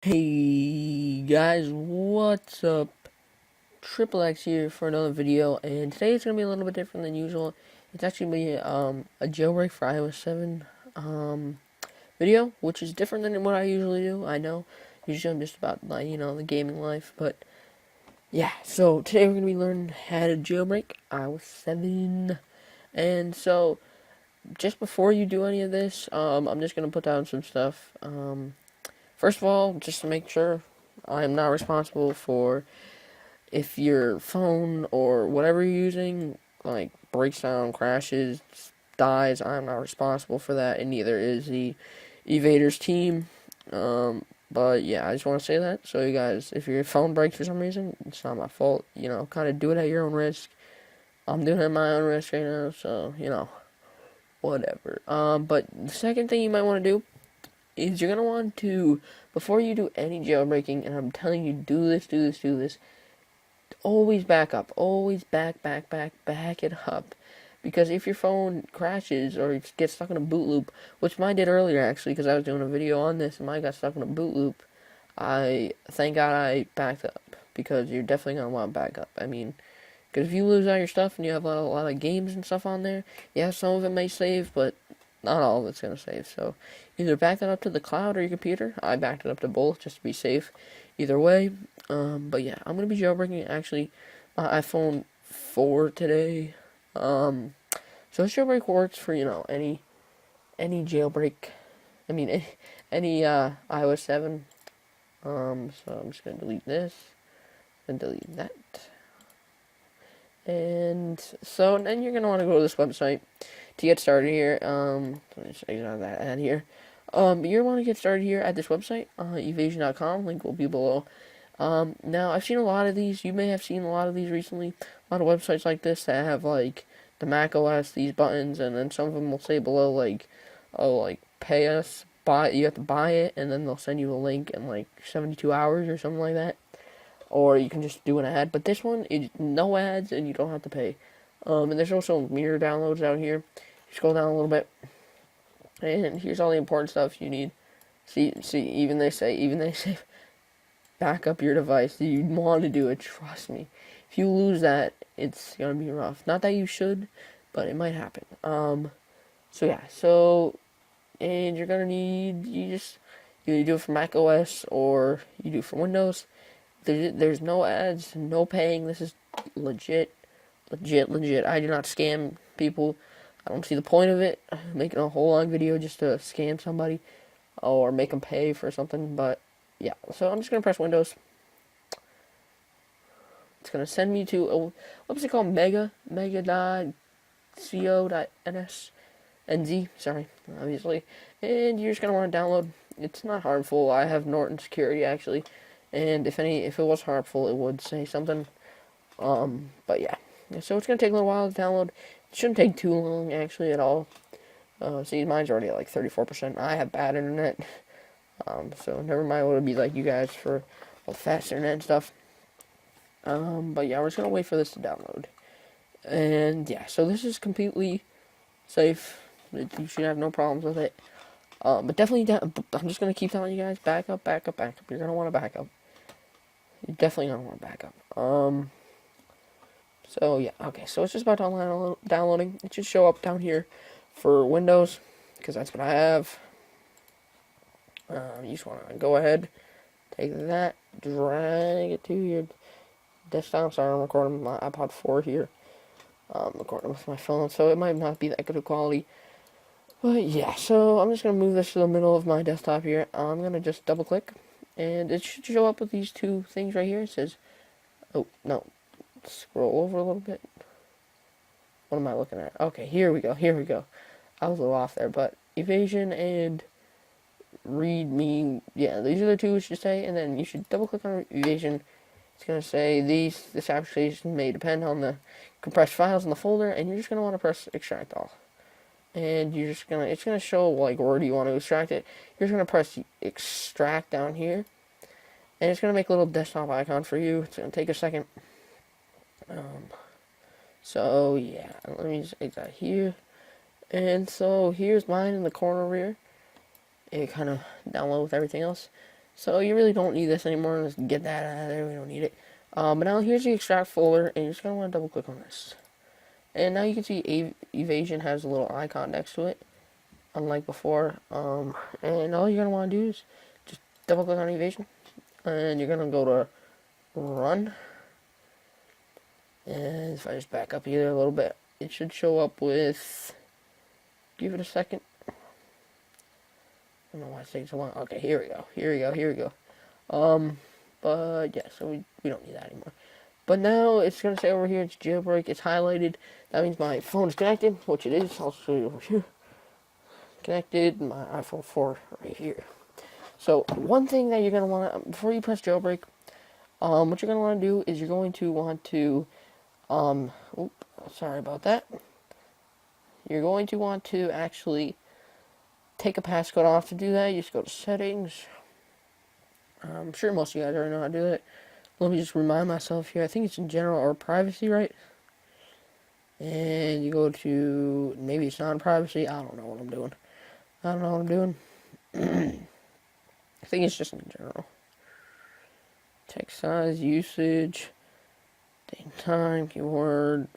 Hey guys, what's up? Triple X here for another video, and today it's gonna be a little bit different than usual. It's actually a jailbreak for iOS 7 video, which is different than what I usually do. I know, usually I'm just about like the gaming life, but yeah. So today we're gonna be learning how to jailbreak iOS 7, and so just before you do any of this, I'm just gonna put down some stuff. First of all, just to make sure, I am not responsible for if your phone or whatever you're using, like, breaks down, crashes, dies. I'm not responsible for that, and neither is the Evaders team. But yeah, I just want to say that. So you guys, if your phone breaks for some reason, it's not my fault. Kind of do it at your own risk. I'm doing it at my own risk right now, so, whatever. But the second thing you might want to do is you're going to want to, before you do any jailbreaking, and I'm telling you, do this, always back up. Always back it up. Because if your phone crashes or gets stuck in a boot loop, which mine did earlier actually, because I was doing a video on this and mine got stuck in a boot loop, thank God I backed up, because you're definitely going to want to back up. I mean, because if you lose all your stuff and you have a lot of games and stuff on there, yeah, some of it may save, but not all of it's going to save. So either back that up to the cloud or your computer. I backed it up to both just to be safe either way. But yeah, I'm going to be jailbreaking actually my iPhone 4 today. So this jailbreak works for, any jailbreak. I mean, any iOS 7. So I'm just going to delete this and delete that. And so then you're going to want to go to this website to get started here. Let me just exit that ad here. You want to get started here at this website, evasion.com. Link will be below. Now, I've seen a lot of these. You may have seen a lot of these recently. A lot of websites like this that have, like, the Mac OS, these buttons, and then some of them will say below, like, oh, like, pay us, you have to buy it, and then they'll send you a link in, like, 72 hours or something like that. Or you can just do an ad. But this one is no ads, and you don't have to pay. And there's also mirror downloads out here. Scroll down a little bit, and here's all the important stuff you need. See, even they say, back up your device. You want to do it, trust me. If you lose that, it's gonna be rough. Not that you should, but it might happen. So yeah, and you're gonna need, you do it for Mac OS or you do it for Windows. There's no ads, no paying. This is legit. I do not scam people. I don't see the point of it. Making a whole long video just to scam somebody or make them pay for something. But yeah, so I'm just gonna press Windows. It's gonna send me to what's it called? Mega.co.nz. Sorry, obviously. And you're just gonna want to download. It's not harmful. I have Norton security actually, and if it was harmful, it would say something. But yeah. So it's gonna take a little while to download. It shouldn't take too long actually at all. See, mine's already at like 34%. I have bad internet. So never mind what it'd be like you guys for fast internet and stuff. But yeah, we're just gonna wait for this to download. And yeah, so this is completely safe. You should have no problems with it. But definitely, I'm just gonna keep telling you guys, back up. You're gonna want to back up. You're definitely gonna want to back up. So yeah, okay. So it's just about downloading. It should show up down here for Windows, because that's what I have. You just want to go ahead, take that, drag it to your desktop. Sorry, I'm recording with my iPod 4 here. I'm recording with my phone, so it might not be that good of quality. But yeah, so I'm just going to move this to the middle of my desktop here. I'm going to just double click, and it should show up with these two things right here. It says, oh, no, scroll over a little bit. What am I looking at? Okay, here we go. I was a little off there, but evasion and readme, yeah, these are the two it should say, and then you should double click on evasion. It's going to say this application may depend on the compressed files in the folder, and you're just going to want to press extract all. And it's going to show like where do you want to extract it. You're just going to press extract down here, and it's going to make a little desktop icon for you. It's going to take a second. So yeah, let me just exit here. And so here's mine in the corner over here. It kind of download with everything else. So you really don't need this anymore. Let's get that out of there. We don't need it. But now here's the extract folder, and you're just gonna want to double click on this. And now you can see evasion has a little icon next to it, unlike before. And all you're gonna want to do is just double click on evasion, and you're gonna go to run. And if I just back up here a little bit, it should show up with. Give it a second. I don't know why it's taking so long. Okay, here we go. Here we go. Here we go. But yeah, so we don't need that anymore. But now it's gonna say over here it's jailbreak. It's highlighted. That means my phone is connected, which it is. I'll show you over here. Connected. My iPhone 4 right here. So one thing that you're gonna want to before you press jailbreak, what you're gonna want to do is you're going to want to, sorry about that. You're going to want to actually take a passcode off to do that. You just go to settings. I'm sure most of you guys already know how to do that. Let me just remind myself here. I think it's in general or privacy, right? And you go to, maybe it's non-privacy. I don't know what I'm doing. I don't know what I'm doing. I think it's just in general. Text size, usage, date and time, keyword.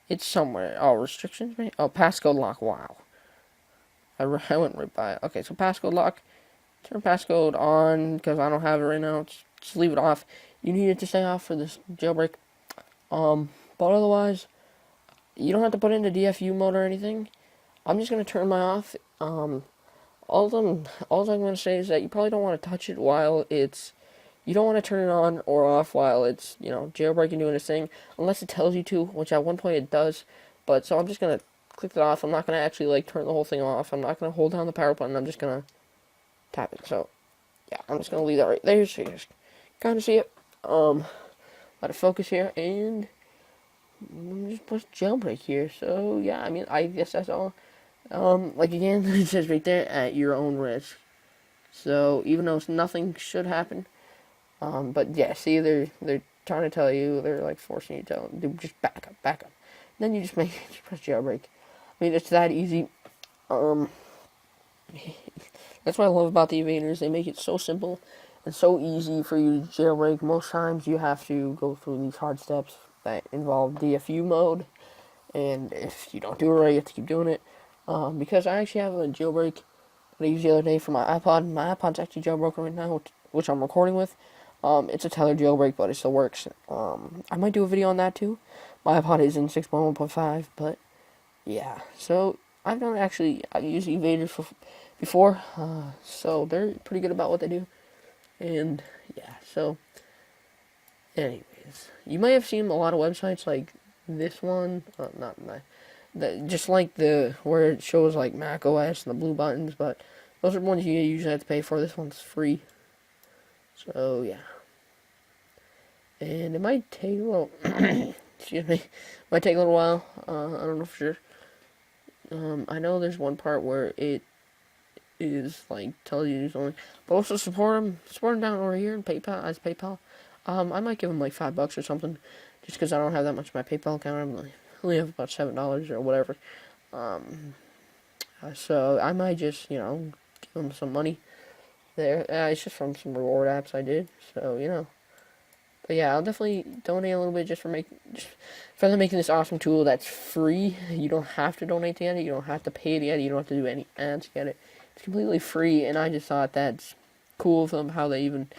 It's somewhere. Oh, restrictions, maybe? Oh, passcode lock. Wow. I went right by it. Okay, so passcode lock. Turn passcode on, because I don't have it right now. Just leave it off. You need it to stay off for this jailbreak. But otherwise, you don't have to put it into DFU mode or anything. I'm just going to turn my off. All I'm going to say is that you probably don't want to touch it while it's, you don't want to turn it on or off while it's, jailbreaking doing its thing, unless it tells you to, which at one point it does. But, so I'm just going to click it off. I'm not going to actually, turn the whole thing off. I'm not going to hold down the power button. I'm just going to tap it. So, yeah, I'm just going to leave that right there so you just kind of see it. Let it focus here, and just push jailbreak here. So, yeah, I mean, I guess that's all. Again, it says right there, at your own risk. So, even though nothing should happen, but yeah, see, they're trying to tell you, they're, forcing you to do, just back up. Then you just press jailbreak. I mean, it's that easy. That's what I love about the evaders. They make it so simple and so easy for you to jailbreak. Most times you have to go through these hard steps that involve DFU mode, and if you don't do it right, you have to keep doing it. Because I actually have a jailbreak that I used the other day for my iPod. My iPod's actually jailbroken right now, which I'm recording with. It's a Tether jailbreak, but it still works. I might do a video on that too. My iPod is in 6.1.5, but yeah. So I've used evaders before, so they're pretty good about what they do. And yeah, so anyways, you might have seen a lot of websites like this one, just like where it shows Mac OS and the blue buttons, but those are ones you usually have to pay for. This one's free. So yeah. And it might take a little excuse me. Might take a little while. I don't know for sure. I know there's one part where it is tells you only, but also support them down over here in PayPal as PayPal. I might give them $5 or something, just because I don't have that much in my PayPal account. I only have about $7 or whatever. So I might just give them some money there. It's just from some reward apps I did. So But yeah, I'll definitely donate a little bit just for them making this awesome tool that's free. You don't have to donate to get it. You don't have to pay to get it. You don't have to do any ads to get it. It's completely free, and I just thought that's cool of them how they went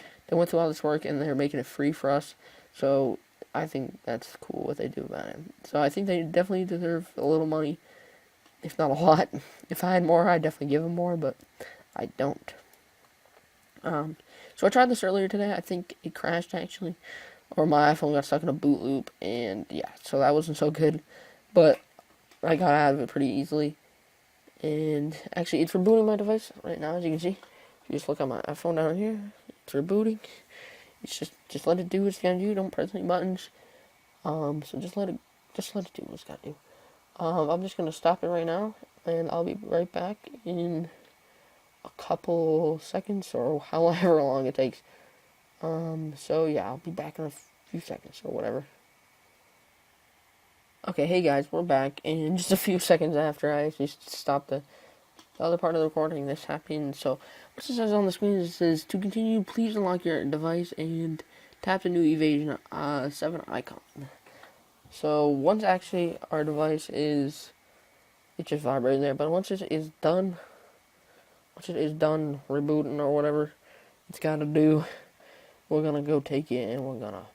through all this work and they're making it free for us. So I think that's cool what they do about it. So I think they definitely deserve a little money, if not a lot. If I had more, I'd definitely give them more, but I don't. So I tried this earlier today. I think it crashed actually, or my iPhone got stuck in a boot loop, and yeah, so that wasn't so good. But I got out of it pretty easily. And actually, it's rebooting my device right now, as you can see. If you just look at my iPhone down here, it's rebooting. It's just let it do what it's gonna do. Don't press any buttons. So just let it do what it's gotta do. I'm just gonna stop it right now, and I'll be right back in a couple seconds or however long it takes. So yeah, I'll be back in a few seconds or whatever. Okay, hey guys, we're back, and just a few seconds after I actually stopped the the other part of the recording, this happened. So what it says on the screen is, it says, to continue, please unlock your device and tap the new Evasion 7 icon. So once actually our device is, it's just vibrating there, but once it is done rebooting or whatever it's got to do, we're gonna go take it and we're gonna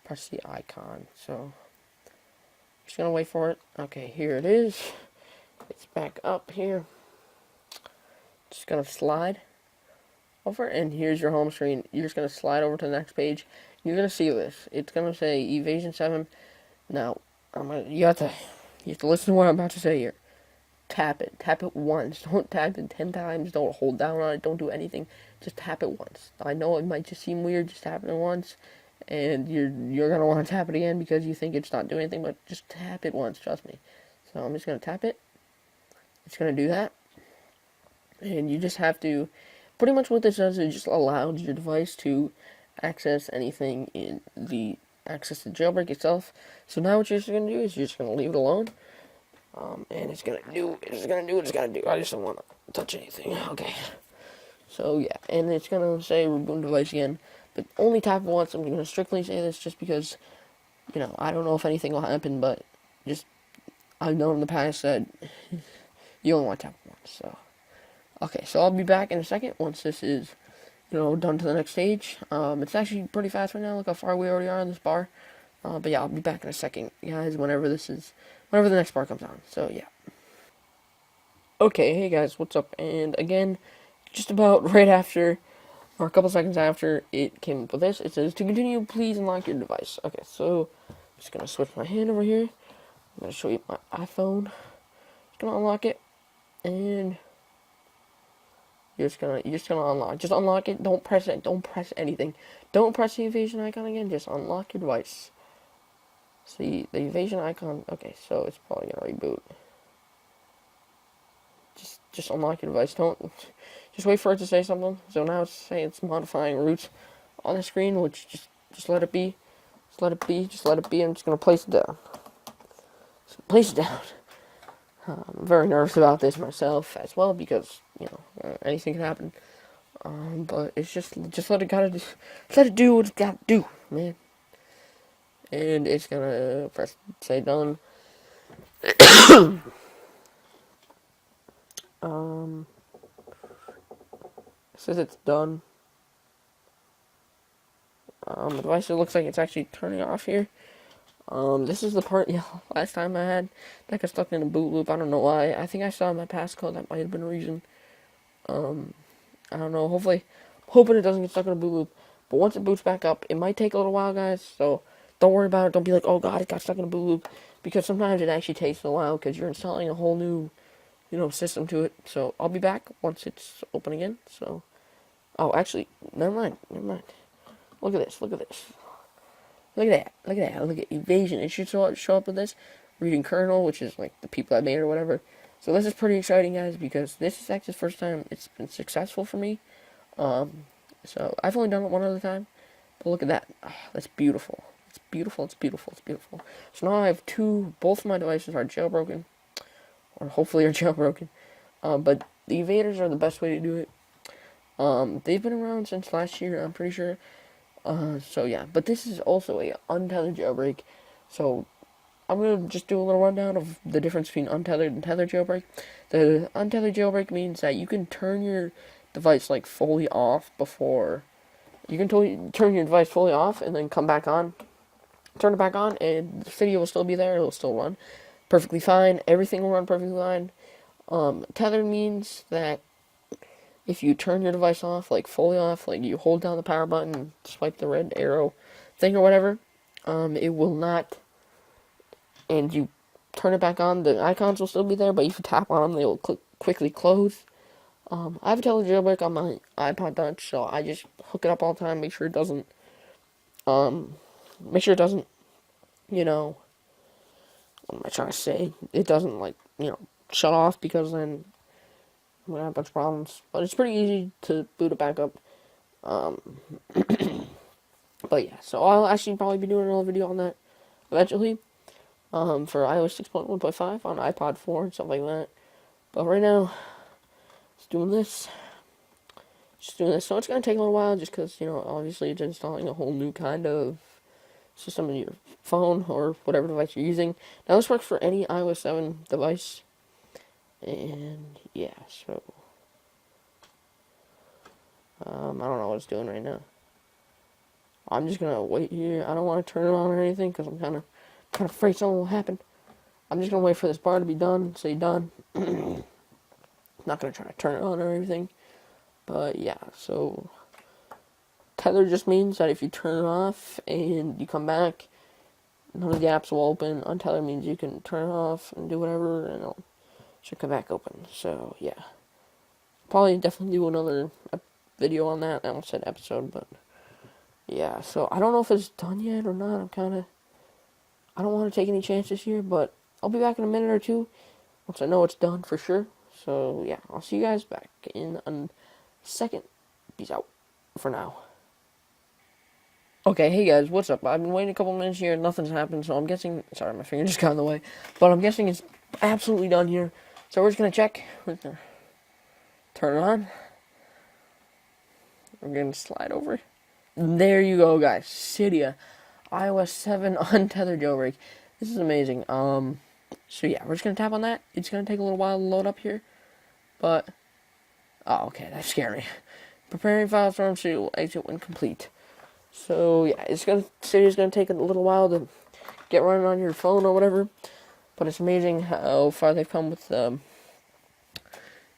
press the icon. So just gonna wait for it. Okay, here it is. It's back up here. Just gonna slide over, and here's your home screen. You're just gonna slide over to the next page. You're gonna see this. It's gonna say Evasion 7. Now, you have to listen to what I'm about to say here. Tap it. Tap it once. Don't tap it 10 times. Don't hold down on it. Don't do anything. Just tap it once. I know it might just seem weird just tapping it once, and you're gonna want to tap it again because you think it's not doing anything, but just tap it once. Trust me. So I'm just gonna tap it. It's gonna do that, and you just have to. Pretty much what this does is just allows your device to access anything in the jailbreak itself. So now what you're just gonna do is you're just gonna leave it alone. And it's gonna do what it's gonna do. I just don't wanna touch anything. Okay. So yeah, and it's gonna say reboot device again, but only tap it once. I'm gonna strictly say this just because, I don't know if anything will happen, but just, I've known in the past that you only want to tap it once. So, okay, so I'll be back in a second once this is, done to the next stage. It's actually pretty fast right now. Look how far we already are on this bar. But yeah, I'll be back in a second, guys, whenever the next bar comes on. So yeah. Okay, hey guys, what's up? And again, just about right after, or a couple seconds after it came up with this, it says, to continue, please unlock your device. Okay, so I'm just gonna switch my hand over here. I'm gonna show you my iPhone. Just gonna unlock it, and you're just gonna unlock. Just unlock it. Don't press it. Don't press anything. Don't press the evasion icon again. Just unlock your device. See the evasion icon. Okay, so it's probably gonna reboot. Just unlock your device. Don't just wait for it to say something. So now it's saying it's modifying routes on the screen, which just let it be. Just let it be. Just let it be. I'm just gonna place it down. Place it down. I'm very nervous about this myself as well because anything can happen. But it's just let it do what it's gotta do, man. And it's gonna press say done. Says it's done. The device, it looks like it's actually turning off here. This is the part, last time I had that got stuck in a boot loop. I don't know why. I think I saw my passcode. That might have been a reason. I don't know. Hoping it doesn't get stuck in a boot loop. But once it boots back up, it might take a little while, guys. So don't worry about it. Don't be like, oh god, it got stuck in a boot loop. Because sometimes it actually takes a while because you're installing a whole new, system to it. So I'll be back once it's open again. So, oh, actually, never mind. Look at this. Look at that. Look at evasion. It should show up with this. Reading kernel, which is like the people that made it or whatever. So this is pretty exciting, guys, because this is actually the first time it's been successful for me. So I've only done it one other time. But look at that. Oh, that's beautiful. It's beautiful. So now I have both of my devices are jailbroken. Or hopefully are jailbroken. But the evaders are the best way to do it. They've been around since last year, I'm pretty sure. So yeah, but this is also a untethered jailbreak. So I'm gonna just do a little rundown of the difference between untethered and tethered jailbreak. The untethered jailbreak means that you can turn your device like fully off before. You can turn your device fully off and then come back on. Turn it back on and the video will still be there. It'll still run perfectly fine. Everything will run perfectly fine. Tethered means that if you turn your device off, like fully off, like you hold down the power button and swipe the red arrow thing or whatever, it will not, and you turn it back on, the icons will still be there, but if you tap on them, they will quickly close. I have a tethered jailbreak on my iPod Touch, so I just hook it up all the time, make sure it doesn't, what am I trying to say? It doesn't, shut off, because then I'm gonna have a bunch of problems. But it's pretty easy to boot it back up. But yeah, so I'll actually probably be doing another video on that eventually. For iOS 6.1.5 on iPod 4 and stuff like that. But right now, doing this. So it's going to take a little while just because, obviously it's installing a whole new kind of system in your phone or whatever device you're using. Now, this works for any iOS 7 device. And, yeah, so I don't know what it's doing right now. I'm just going to wait here. I don't want to turn it on or anything because I'm kind of afraid something will happen. I'm just going to wait for this bar to be done, say done. Not going to try to turn it on or anything. But, yeah, so tether just means that if you turn it off and you come back, none of the apps will open. Untethered means you can turn it off and do whatever, and it should come back open. So, yeah. Probably definitely do another video on that. I almost said episode, but yeah. So, I don't know if it's done yet or not. I don't want to take any chances here, but I'll be back in a minute or two once I know it's done for sure. So, yeah. I'll see you guys back in a second. Peace out for now. Okay, hey guys, what's up? I've been waiting a couple minutes here, nothing's happened, so I'm guessing, sorry, my finger just got in the way, but I'm guessing it's absolutely done here. So we're just gonna check, we're gonna turn it on, we're gonna slide over. There you go, guys, Cydia, iOS 7 Untethered Jailbreak. This is amazing. So yeah, we're just gonna tap on that. It's gonna take a little while to load up here, but, oh, okay, that scared me. Preparing files from so you'll exit when complete. So yeah, Cydia's gonna take a little while to get running on your phone or whatever, but it's amazing how far they've come with the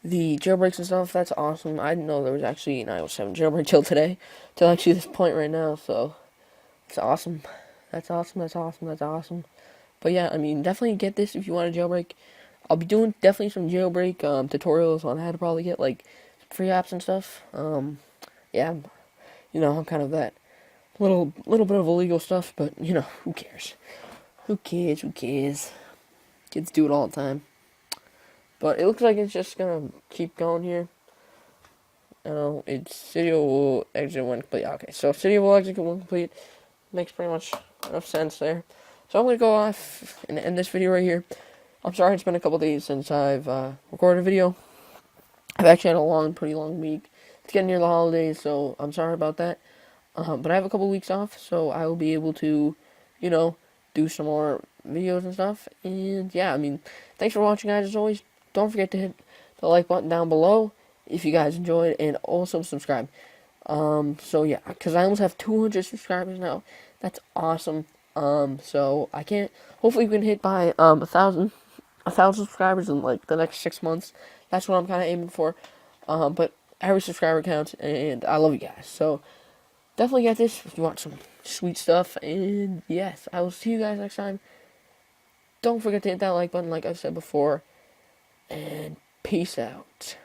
jailbreaks and stuff. That's awesome. I didn't know there was actually an iOS 7 jailbreak till actually this point right now. So it's awesome. That's awesome. But yeah, I mean, definitely get this if you want a jailbreak. I'll be doing definitely some jailbreak tutorials on how to probably get like free apps and stuff. Yeah, I'm kind of that. Little bit of illegal stuff, but, who cares? Who cares? Kids do it all the time. But it looks like it's just gonna keep going here. Cydia will exit when complete. Okay, so Cydia will exit when complete. Makes pretty much enough sense there. So I'm gonna go off and end this video right here. I'm sorry it's been a couple days since I've recorded a video. I've actually had a pretty long week. It's getting near the holidays, so I'm sorry about that. But I have a couple weeks off, so I will be able to, do some more videos and stuff. And yeah, I mean, thanks for watching, guys. As always, don't forget to hit the like button down below if you guys enjoyed, and also subscribe. So yeah, because I almost have 200 subscribers now. That's awesome. So hopefully we can hit by 1,000 subscribers in like the next 6 months. That's what I'm kind of aiming for. But every subscriber counts, and I love you guys. So definitely get this if you want some sweet stuff. And yes, I will see you guys next time. Don't forget to hit that like button like I said before. And peace out.